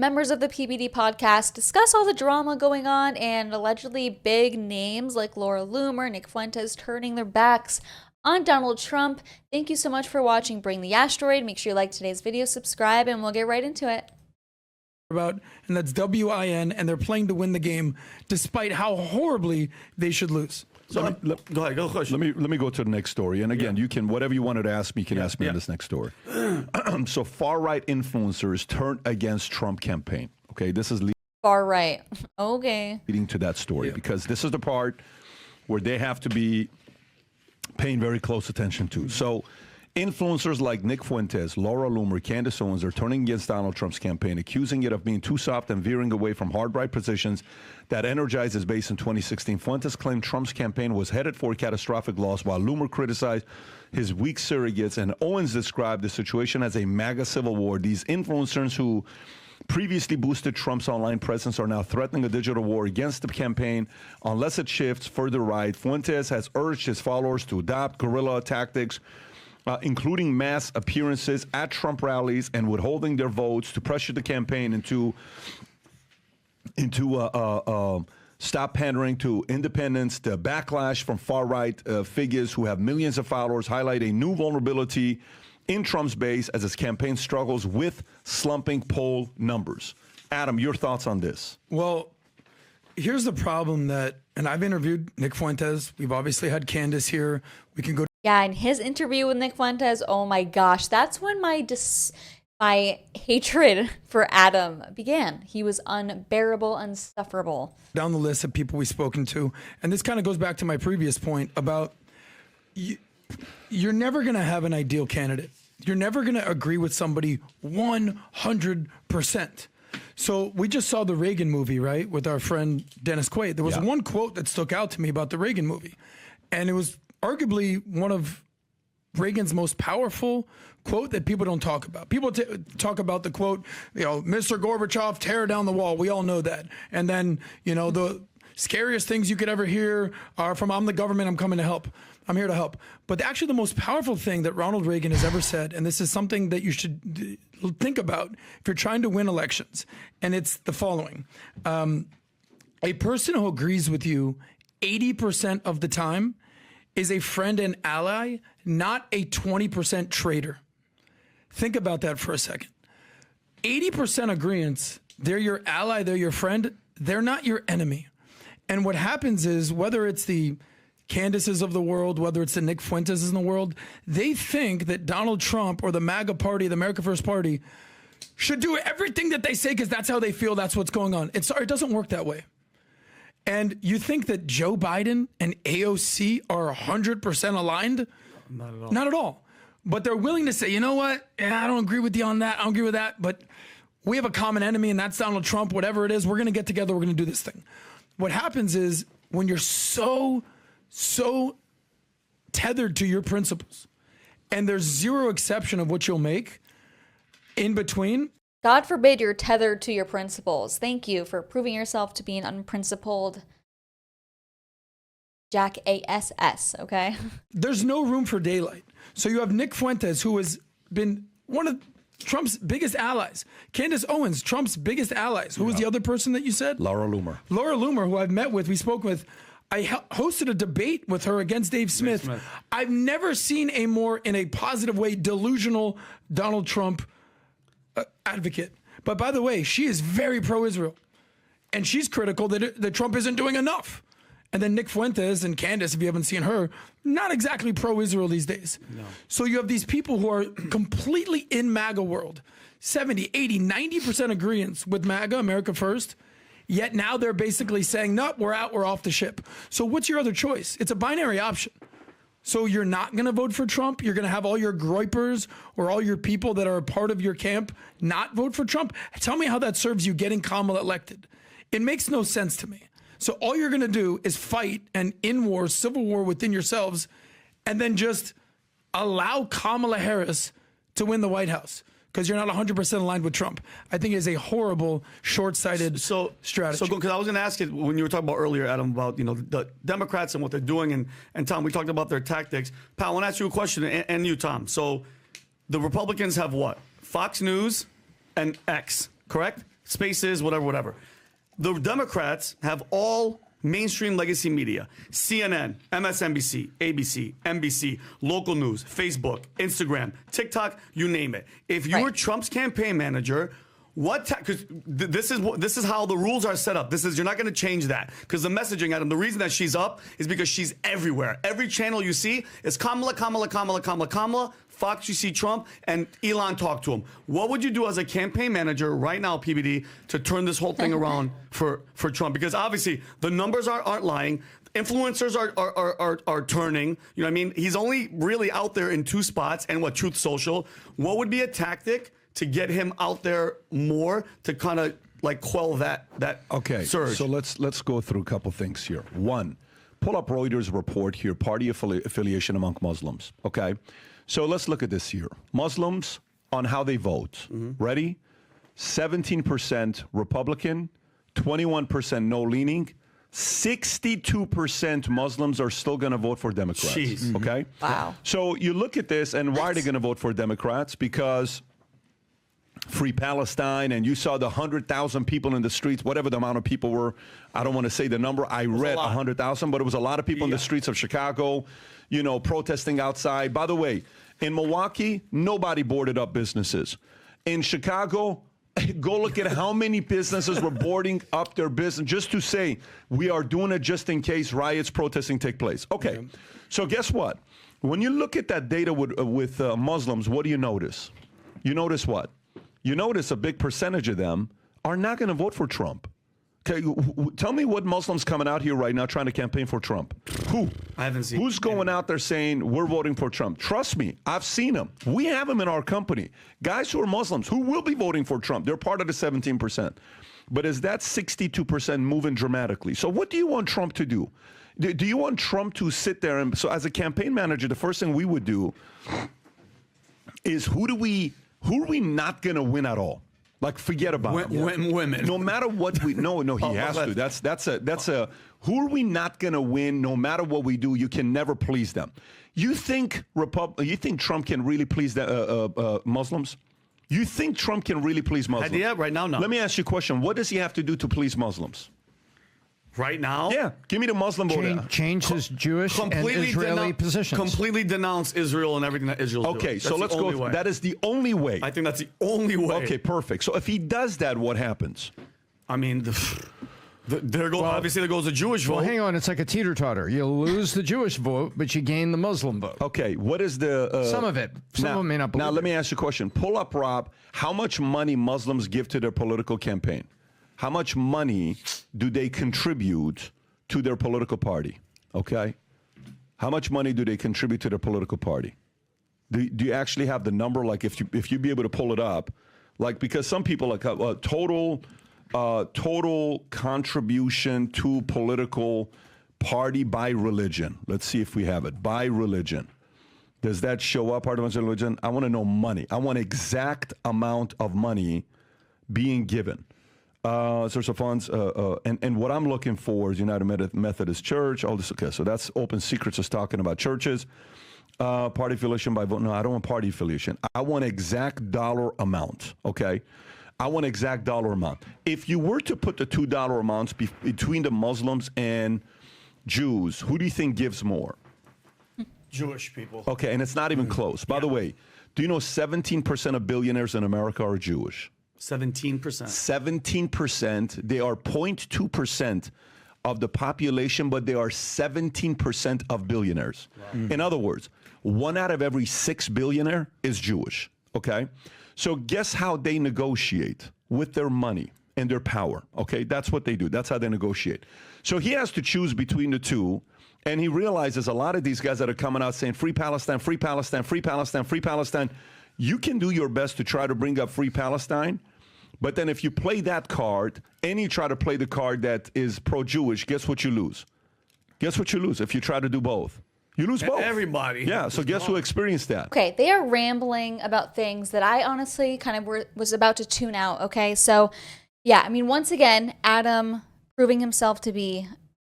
members of the PBD Podcast discuss all the drama going on and allegedly big names like Loomer, Nick Fuentes turning their backs on Donald Trump. Thank you so much for watching Bring the Asteroid. Make sure you like today's video, subscribe, and we'll get right into it. And that's WIN, and they're playing to win the game despite how horribly they should lose. So go ahead, go question. Let me go to the next story. And again, you can, whatever you wanted to ask me, you can ask me on this next story. So far-right influencers turn against Trump campaign. Okay, this is Far right. Okay. leading to that story because this is the part where they have to be paying very close attention to. So influencers like Nick Fuentes, Loomer, Candace Owens are turning against Donald Trump's campaign, accusing it of being too soft and veering away from hard-right positions that energized his base in 2016. Fuentes claimed Trump's campaign was headed for a catastrophic loss, while Loomer criticized his weak surrogates, and Owens described the situation as a MAGA civil war. These influencers who previously boosted Trump's online presence are now threatening a digital war against the campaign unless it shifts further right. Fuentes has urged his followers to adopt guerrilla tactics, including mass appearances at Trump rallies and withholding their votes to pressure the campaign into stop pandering to independents. The backlash from far-right figures who have millions of followers highlight a new vulnerability in Trump's base as his campaign struggles with slumping poll numbers. Adam, your thoughts on this? Well, here's the problem and I've interviewed Nick Fuentes. We've obviously had Candace here. We can go. Yeah, in his interview with Nick Fuentes, oh my gosh, that's when my hatred for Adam began. He was unbearable, insufferable. Down the list of people we've spoken to, and this kind of goes back to my previous point about you're never going to have an ideal candidate. You're never going to agree with somebody 100%. So we just saw the Reagan movie, right, with our friend Dennis Quaid. There was one quote that stuck out to me about the Reagan movie, and it was arguably one of Reagan's most powerful quote that people don't talk about. People talk about the quote, Mr. Gorbachev, tear down the wall. We all know that. And then, the scariest things you could ever hear are from, I'm the government, I'm coming to help. I'm here to help. But actually the most powerful thing that Ronald Reagan has ever said, and this is something that you should think about if you're trying to win elections, and it's the following. A person who agrees with you 80% of the time is a friend and ally, not a 20% traitor. Think about that for a second. 80% agreements, they're your ally, they're your friend, they're not your enemy. And what happens is, whether it's the Candaces of the world, whether it's the Nick Fuentes in the world, they think that Donald Trump or the MAGA party, the America First Party, should do everything that they say because that's how they feel, that's what's going on. It doesn't work that way. And you think that Joe Biden and AOC are 100% aligned? Not at all. Not at all. But they're willing to say, you know what? Yeah, I don't agree with you on that. I don't agree with that. But we have a common enemy, and that's Donald Trump. Whatever it is, we're going to get together. We're going to do this thing. What happens is, when you're so tethered to your principles, and there's zero exception of what you'll make in between. God forbid you're tethered to your principles. Thank you for proving yourself to be an unprincipled Jack ASS, okay? There's no room for daylight. So you have Nick Fuentes, who has been one of Trump's biggest allies. Candace Owens, Trump's biggest allies. Who was the other person that you said? Loomer, who I've met with, we spoke with. I hosted a debate with her against Dave Smith. I've never seen a more, in a positive way, delusional Donald Trump advocate. But by the way, she is very pro-Israel. And she's critical that Trump isn't doing enough. And then Nick Fuentes and Candace, if you haven't seen her, not exactly pro-Israel these days. No. So you have these people who are completely in MAGA world, 70, 80, 90% agreements with MAGA, America First, yet now they're basically saying, nope, we're out, we're off the ship. So what's your other choice? It's a binary option. So you're not going to vote for Trump? You're going to have all your groypers or all your people that are a part of your camp not vote for Trump? Tell me how that serves you getting Kamala elected. It makes no sense to me. So all you're going to do is fight an in-war, civil war within yourselves, and then just allow Kamala Harris to win the White House because you're not 100% aligned with Trump. I think is a horrible, short-sighted strategy. So, because I was going to ask you, when you were talking about earlier, Adam, about the Democrats and what they're doing, and Tom, we talked about their tactics. Pat, I want to ask you a question, and you, Tom. So the Republicans have what? Fox News and X, correct? Spaces, whatever. The Democrats have all mainstream legacy media: CNN, MSNBC, ABC, NBC, local news, Facebook, Instagram, TikTok, you name it. If you were Trump's campaign manager, because this is how the rules are set up. You're not going to change that, because the messaging, Adam, the reason that she's up is because she's everywhere. Every channel you see is Kamala. Fox, you see Trump, and Elon talk to him. What would you do as a campaign manager right now, PBD, to turn this whole thing around for Trump? Because obviously the numbers aren't lying. Influencers are turning. You know what I mean? He's only really out there in 2 spots, and Truth Social. What would be a tactic to get him out there more to kind of like quell that surge? So let's go through a couple things here. One, pull up Reuters report here, party affiliation among Muslims. Okay. So let's look at this here. Muslims on how they vote. Ready? 17% Republican, 21% no leaning, 62% Muslims are still going to vote for Democrats. Jeez. Okay? Wow. So you look at this, and why are they going to vote for Democrats? Because Free Palestine, and you saw the 100,000 people in the streets, whatever the amount of people were. I don't want to say the number. I read 100,000, but it was a lot of people in the streets of Chicago, protesting outside. By the way, in Milwaukee, nobody boarded up businesses. In Chicago, go look at how many businesses were boarding up their business just to say, we are doing it just in case riots, protesting take place. Okay, so guess what? When you look at that data with Muslims, what do you notice? You notice what? You notice a big percentage of them are not going to vote for Trump. Okay, tell me what Muslims coming out here right now trying to campaign for Trump. Who? I haven't seen. Who's going out there saying we're voting for Trump? Trust me, I've seen them. We have them in our company. Guys who are Muslims who will be voting for Trump. They're part of the 17%. But is that 62% moving dramatically? So what do you want Trump to do? Do you want Trump to sit there and, so as a campaign manager, the first thing we would do is who are we not going to win at all? Like, forget about women. No matter what we no, he has to. That's a who are we not going to win? No matter what we do, you can never please them. You think Trump can really please the Muslims? You think Trump can really please Muslims? Yeah, right now, no. Let me ask you a question. What does he have to do to please Muslims? Right now? Yeah, give me the Muslim vote. Change his Jewish and Israeli positions. Completely denounce Israel and everything that Israel's doing. Okay, so let's go. That is the only way. I think that's the only way. Okay, perfect. So if he does that, what happens? I mean, obviously there goes the Jewish vote. Well, hang on. It's like a teeter-totter. You lose the Jewish vote, but you gain the Muslim vote. Okay, what is the... some of it. Some of them may not believe Now, let me ask you a question. Pull up, Rob, how much money Muslims give to their political campaign? How much money do they contribute to their political party? Okay? How much money do they contribute to their political party? Do you actually have the number? Like, if you be able to pull it up, like, because some people, like, total contribution to political party by religion. Let's see if we have it. By religion. Does that show up, part of religion? I want to know money. I want exact amount of money being given. Source of funds, and what I'm looking for is United Methodist Church, all this. Okay, so that's Open Secrets is talking about churches. Party affiliation by vote. No, I don't want party affiliation. I want exact dollar amount, okay? I want exact dollar amount. If you were to put the $2 amounts between the Muslims and Jews, who do you think gives more? Jewish people. Okay, and it's not even close. By the way, do you know 17% of billionaires in America are Jewish? 17%. 17%. They are 0.2% of the population, but they are 17% of billionaires. Wow. In other words, 1 out of every 6 billionaire is Jewish. Okay? So guess how they negotiate with their money and their power. Okay? That's what they do. That's how they negotiate. So he has to choose between the two, and he realizes a lot of these guys that are coming out saying, free Palestine, free Palestine, free Palestine, free Palestine. You can do your best to try to bring up free Palestine, but then if you play that card and you try to play the card that is pro-Jewish, guess what you lose? Guess what you lose if you try to do both? You lose both. Everybody. Yeah, so guess who experienced that? Okay, they are rambling about things that I honestly kind of was about to tune out, okay? So, yeah, I mean, once again, Adam proving himself to be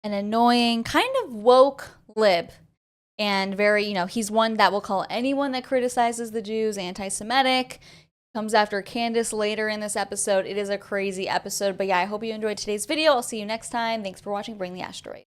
an annoying, kind of woke lib. And very, he's one that will call anyone that criticizes the Jews anti-Semitic. comes after Candace later in this episode. It is a crazy episode. But yeah, I hope you enjoyed today's video. I'll see you next time. Thanks for watching Bring the Asteroid.